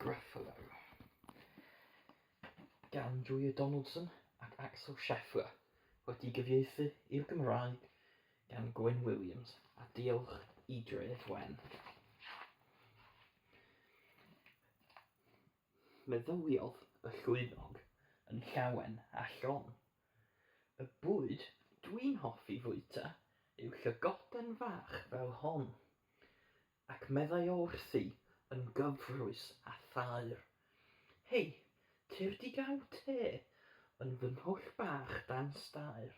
Gryffalo gan Julia Donaldson ac Axel Scheffler, wedi'i gyfieithu i'r Gymraeg gan Gwynne Williams, a diolch i Dref Wen. Meddyliodd y llwynog yn llawen a llon. Y bwyd dwi'n hoffi fwyta yw llygoden fach fel hon, ac meddai o wrthi yn gyfrwys a thair. Hei, tir di gael te yn fy nhwll bach dan stair.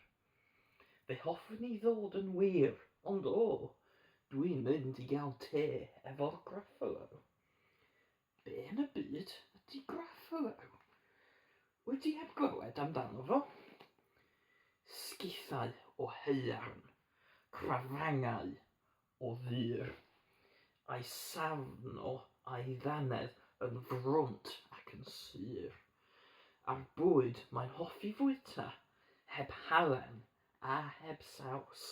Fe hoffwn i ddod yn wir, ond dwi'n mynd i gael te efo'r Gryffalo. Be yn y byd ydy Gryffalo? Wedi heb glywed amdano fo? Sgithau o haearn, crafangau o ddur, a'i safn o a'i ddannedd yn frwnt ac yn sur. A'r bwyd mae'n hoffi fwyta, heb halen a heb saws,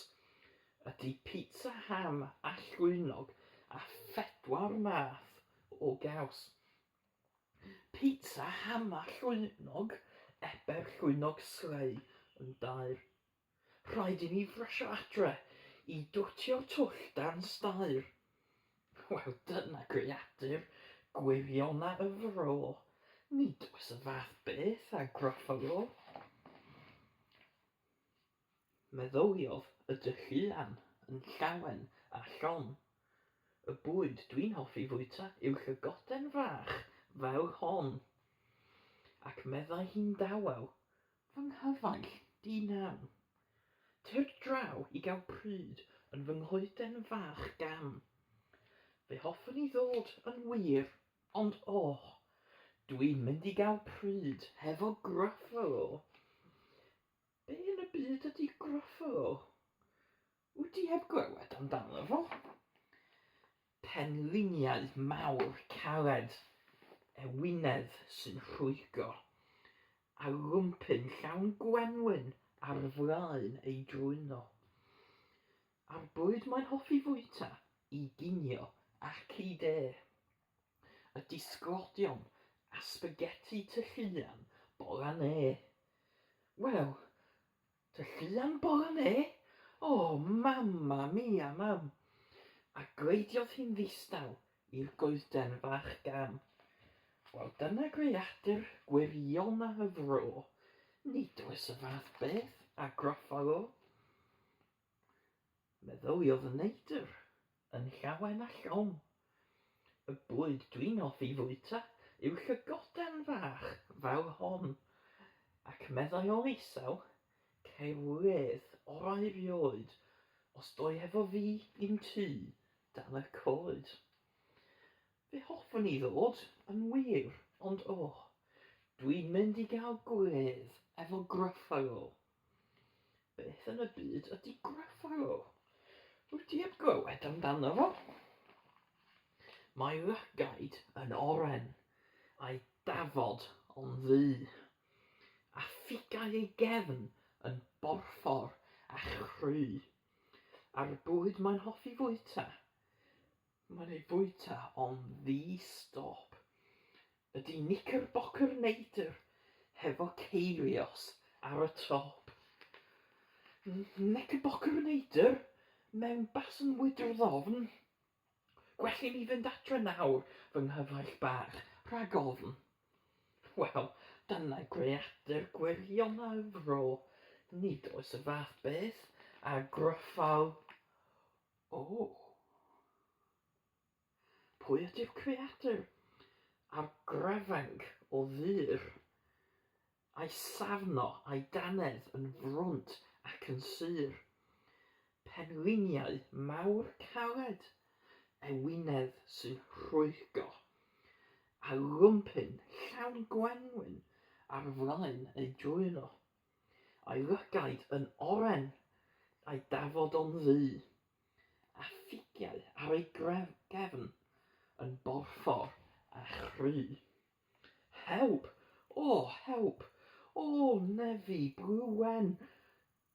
ydy pitsa ham a llwynog a 4 math o gaws. Pitsa ham a llwynog, eber llwynog slei yn dair. Rhaid i ni frysio adre i dwtio'r twll dan stair. Wel, dyna greadur gwiriona y fro. Nid oes y fath beth a Gryffalo. Meddyliodd y dylluan yn llawen a llon. Y bwyd dwi'n hoffi fwyta yw llygoden fach fel hon. Ac meddai hi'n dawel fy nghyfaill di-nawn. Tir draw i gael pryd yn fy nghoeden fach gam. Fe hoffwn i ddod yn wir, ond dwi'n mynd i gael pryd hefo Gryffalo. Be yn y byd ydy Gryffalo? Wedi heb glywed amdano fo? Penliniau mawr caled, wyneb sy'n rhwygo, a lwmpyn llawn gwenwyn ar flaen ei drwyno. A'r bwyd mae'n hoffi fwyta i ginio ac i de, y disglodion a spaghetti tylluan bolognese. Wel, tylluan bolognese? Mamma mia, mam! A gleidiodd hi'n ddistaw i'r goeden fach gam. Wel, dyna greadur gwiriona y fro. Nid oes y fath beth a Gryffalo. Meddyliodd y neidr yn llawen a llon. Y bwyd dwi'n hoffi fwyta yw llygoden fach fel hon. Ac meddai o isaw, cerwydd orau rioed, os doi hefo fi i'n tŷ dan y coed. Fe hoffwn i ddod yn wir, ond dwi'n mynd i gael gwedd efo Gryffalo. Beth yn y byd ydy Gryffalo? Wedi heb glywed amdano fo? Mae llygaid yn oren, a'i dafod o'n ddu, a ffigau ei gefn yn borffor a chry. A'r bwyd mae'n hoffi fwyta, mae'n ei fwyta o'n ddi-stop. Ydy knickerbocker neidr hefo ceirios ar y top. Knickerbocker neidr mewn basen wydr ddofn. Gwell i mi fynd adre nawr fy nghyfaill bach rhag ofn. Wel, dyna greadur gwiriona y fro. Nid oes y fath beth a Gryffalo. Pwy ydy'r creadur? A'r grafang o ddur. A'i safno a'i dannedd yn frwnt ac yn sur. Penliniau mawr caled, wyneb sy'n rhwygo, a lwmpyn llawn gwenwyn ar flaen ei drwyno. A'i lygaid yn oren, a'i dafod o'n ddu, a ffigiau ar ei gefn yn borffor a chry. Help! Help! Nefi, blwen!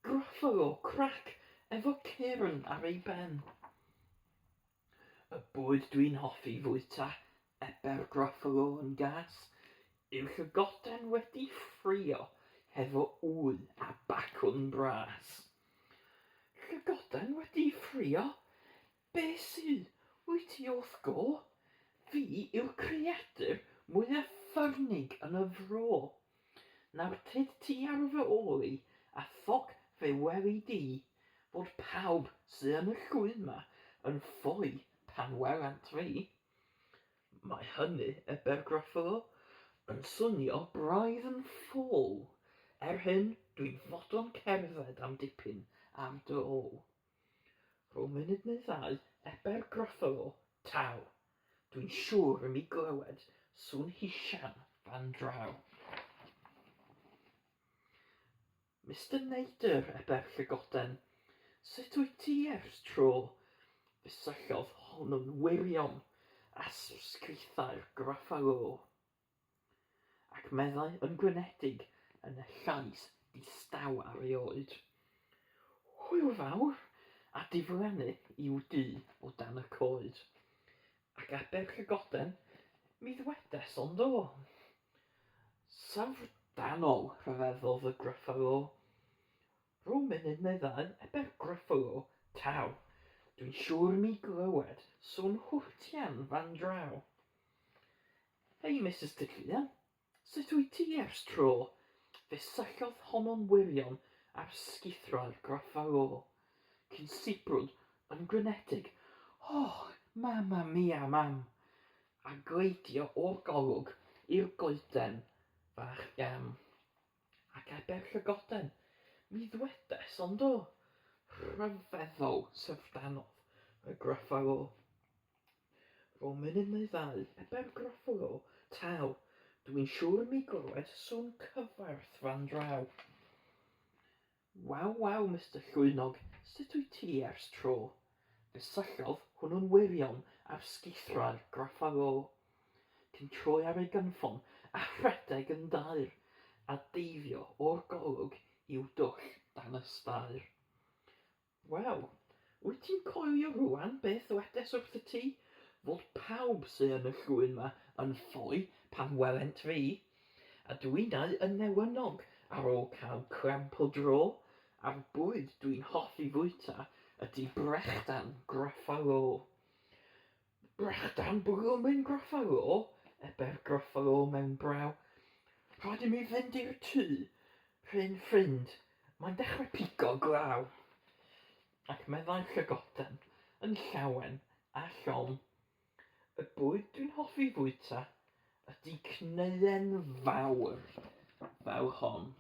Gryffalo, crac, efo cyrn ar ei ben. Y bwyd dwi'n hoffi fwyta eber Gryffalo yn gas, yw'r llygoden wedi ffrio hefo wy a bacwn bras. Llygoden wedi ffrio? Be sydd? Wyt ti wrth go? Fi yw'r creadur mwyaf ffyrnig yn y fro. Nawr tyd ti ar fy oli a ffog fe wedi'i fod pawb sydd yn y llwyn yma yn ffoi pan werant fi. Mae hynny eber Gryffalo yn swnio braidd yn ffôl. Hyn dwi'n fodlon cerdded am dipyn ar dy ôl. Rho munud neu ddau eber Gryffalo taw. Dwi'n siŵr ym mi glywed sŵn hisian fan draw. Mr Neidr eber llygoden, sut wyt ti ers tro? Fysyllodd hon yn wirion a sgritha'r Gryffalo. Ac meddai yn gwynedig yn y llais distaw ar ei oed. Hwyl fawr a diflennu i'w du o dan y coed. Ac eber llygoden, mi ddwedes ond o. Safrdanol, rhyfeddodd y Gryffalo. Rho munud neu ddau eber Gryffalo taw. Dwi'n siŵr mi glywed sŵn hwtian fan draw. Hei, Mrs Tylluan, sut wyt ti ers tro? Fe syllodd honno'n wirion ar sgithro'r Gryffalo. Cyn sibrwd yn grynedig, mamma mia, mam, a gleidio o'r golwg i'r goeden fach gam. Ac eber llygoden, mi ddwedes ond o. Rhyfeddol syfrdanodd y Gryffalo. Rho munud neu ddau eber Gryffalo taw. Dwi'n siŵr mi glywed sŵn cyfarth fan draw. Waw, Mr Llwynog, sut wyt ti ers tro? Fe syllodd hwnnw'n wirion ar sgithro'r Gryffalo. Cyn troi ar ei gynffon a rhedeg yn dair, a deifio o'r golwg i'w dwll dan y stair. Wel, wyt ti'n coelio rwan beth ddwedes wrth y ti? Fod pawb sydd yn y llwyn yma yn ffoi pan welent fi. A dwi'n ei yn newynog ar ôl cael cramp o dro. A'r bwyd dwi'n hoffi fwyta ydy brechdan Gryffalo. Brechdan blwmyn Gryffalo? Eber Gryffalo mewn braw. Rhaid i mi fynd i'r tŷ. Rhyn ffrind, mae'n dechrau pigo glaw. Ac meddai'r llygoden yn llawen a llon. Y bwyd dwi'n hoffi fwyta ydy cneuen fawr fel hon.